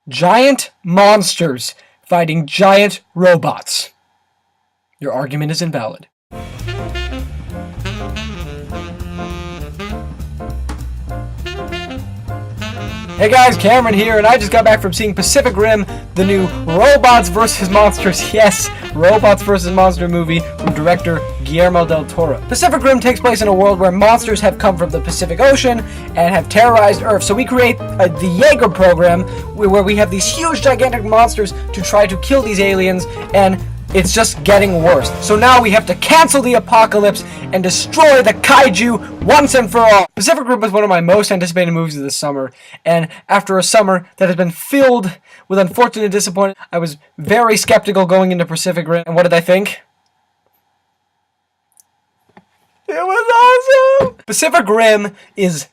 giant monsters fighting giant robots. Your argument is invalid. Hey guys, Cameron here, and I just got back from seeing Pacific Rim, the new Robots vs. Monsters, yes, Robots vs. Monster movie from director Guillermo del Toro. Pacific Rim takes place in a world where monsters have come from the Pacific Ocean and have terrorized Earth, so we create the Jaeger program where we have these huge gigantic monsters to try to kill these aliens, and it's just getting worse. So now we have to cancel the apocalypse and destroy the kaiju once and for all. Pacific Rim was one of my most anticipated movies of this summer, and after a summer that has been filled with unfortunate disappointment, I was very skeptical going into Pacific Rim. And what did I think? It was awesome! Pacific Rim is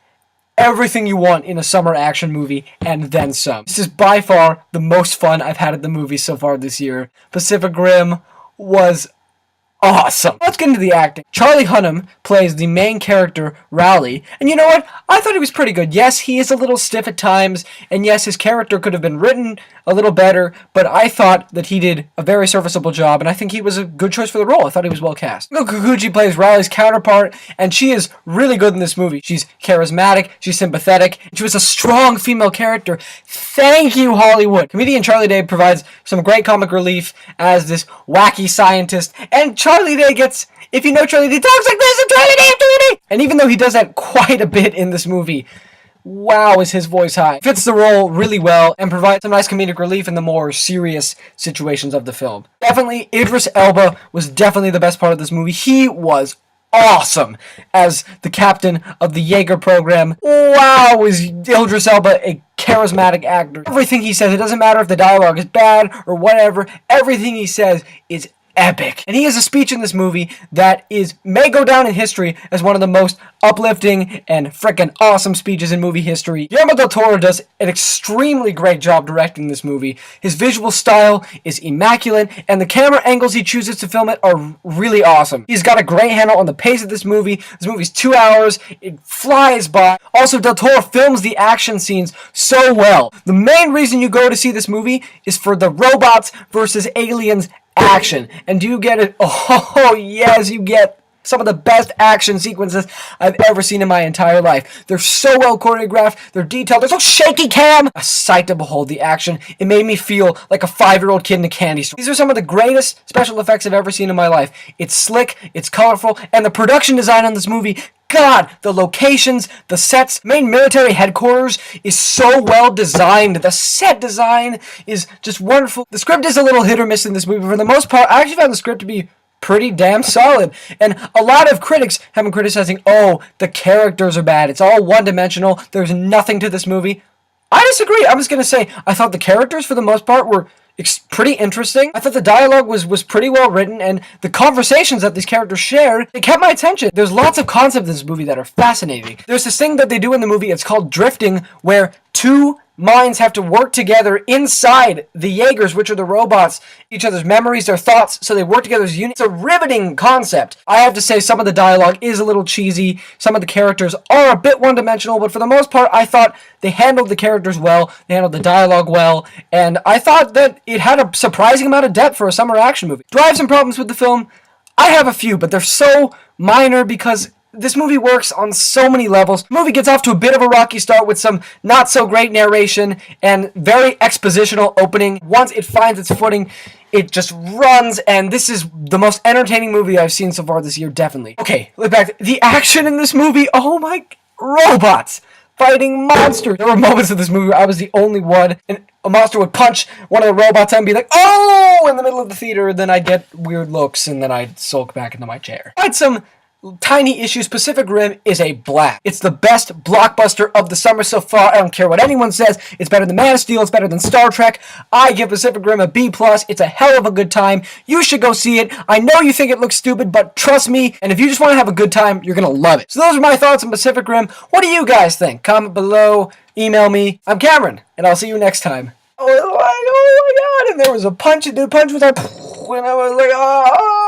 everything you want in a summer action movie, and then some. This is by far the most fun I've had at the movie so far this year. Pacific Rim was awesome. Let's get into the acting. Charlie Hunnam plays the main character, Rowley, and you know what? I thought he was pretty good. Yes, he is a little stiff at times, and yes, his character could have been written a little better, but I thought that he did a very serviceable job, and I think he was a good choice for the role. I thought he was well cast. Miko Kikuchi plays Rowley's counterpart, and she is really good in this movie. She's charismatic, she's sympathetic, and she was a strong female character. Thank you, Hollywood! Comedian Charlie Day provides some great comic relief as this wacky scientist, and Charlie Day gets, if you know Charlie Day, talks like this, and Charlie Day! And even though he does that quite a bit in this movie, wow, is his voice high. Fits the role really well and provides some nice comedic relief in the more serious situations of the film. Definitely, Idris Elba was definitely the best part of this movie. He was awesome as the captain of the Jaeger program. Wow, is Idris Elba a charismatic actor. Everything he says, it doesn't matter if the dialogue is bad or whatever, everything he says is epic. And he has a speech in this movie that may go down in history as one of the most uplifting and frickin' awesome speeches in movie history. Guillermo del Toro does an extremely great job directing this movie. His visual style is immaculate, and the camera angles he chooses to film it are really awesome. He's got a great handle on the pace of this movie. This movie's 2 hours. It flies by. Also, del Toro films the action scenes so well. The main reason you go to see this movie is for the robots versus aliens action. And do you get it? Oh, yes, you get some of the best action sequences I've ever seen in my entire life. They're so well choreographed, they're detailed, they're so shaky cam. A sight to behold, the action. It made me feel like a 5-year-old kid in a candy store. These are some of the greatest special effects I've ever seen in my life. It's slick, it's colorful, and the production design on this movie, God, the locations, the sets, main military headquarters is so well designed. The set design is just wonderful. The script is a little hit or miss in this movie. For the most part, I actually found the script to be pretty damn solid. And a lot of critics have been criticizing, oh, the characters are bad. It's all one-dimensional. There's nothing to this movie. I disagree. I'm just going to say, I thought the characters, for the most part, were pretty interesting. I thought the dialogue was pretty well written, and the conversations that these characters shared, they kept my attention. There's lots of concepts in this movie that are fascinating. There's this thing that they do in the movie, it's called drifting, where two minds have to work together inside the Jaegers, which are the robots, each other's memories, their thoughts, so they work together as a unit. It's a riveting concept. I have to say some of the dialogue is a little cheesy, some of the characters are a bit one-dimensional, but for the most part, I thought they handled the characters well, they handled the dialogue well, and I thought that it had a surprising amount of depth for a summer action movie. Do I have some problems with the film? I have a few, but they're so minor because this movie works on so many levels. The movie gets off to a bit of a rocky start with some not so great narration and very expositional opening. Once it finds its footing, it just runs, and this is the most entertaining movie I've seen so far this year, definitely. Okay, look back. The action in this movie, oh my, robots fighting monsters. There were moments in this movie where I was the only one, and a monster would punch one of the robots and be like, oh, in the middle of the theater, and then I'd get weird looks, and then I'd sulk back into my chair. I had some tiny issues. Pacific Rim is a blast. It's the best blockbuster of the summer so far. I don't care what anyone says. It's better than Man of Steel. It's better than Star Trek. I give Pacific Rim a B+. It's a hell of a good time. You should go see it. I know you think it looks stupid, but trust me, and if you just want to have a good time, you're going to love it. So those are my thoughts on Pacific Rim. What do you guys think? Comment below. Email me. I'm Cameron, and I'll see you next time. Oh my God. And there was a punch. The punch was like, and I was like, oh.